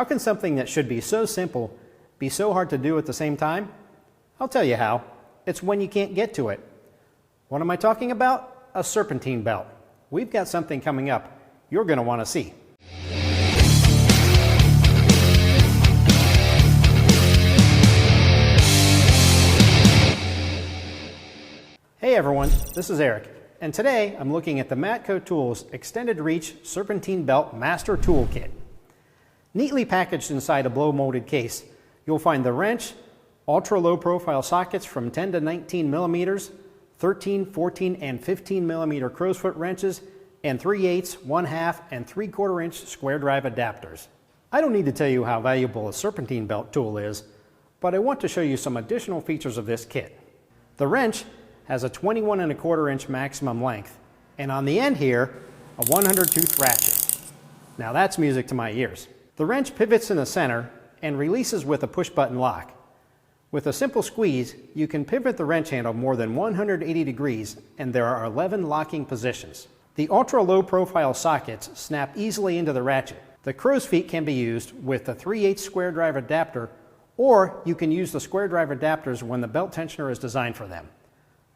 How can something that should be so simple be so hard to do at the same time? I'll tell you how. It's when you can't get to it. What am I talking about? A serpentine belt. We've got something coming up you're going to want to see. Hey everyone, this is Eric, and today I'm looking at the Matco Tools Extended Reach Serpentine Belt Master Tool Kit. Neatly packaged inside a blow molded case, you'll find the wrench, ultra low profile sockets from 10 to 19 millimeters, 13, 14, and 15 millimeter crow's foot wrenches, and 3/8, 1/2, and 3/4 inch square drive adapters. I don't need to tell you how valuable a serpentine belt tool is, but I want to show you some additional features of this kit. The wrench has a 21 1/4 inch maximum length, and on the end here, a 100 tooth ratchet. Now that's music to my ears. The wrench pivots in the center and releases with a push button lock. With a simple squeeze, you can pivot the wrench handle more than 180 degrees, and there are 11 locking positions. The ultra low profile sockets snap easily into the ratchet. The crow's feet can be used with the 3/8 square drive adapter, or you can use the square drive adapters when the belt tensioner is designed for them.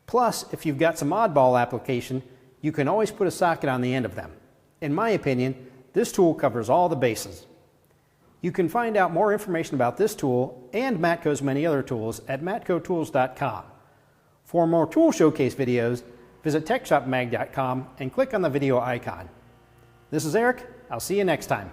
Plus, if you've got some oddball application, you can always put a socket on the end of them. In my opinion, this tool covers all the bases. You can find out more information about this tool and Matco's many other tools at matcotools.com. For more tool showcase videos, visit techshopmag.com and click on the video icon. This is Eric. I'll see you next time.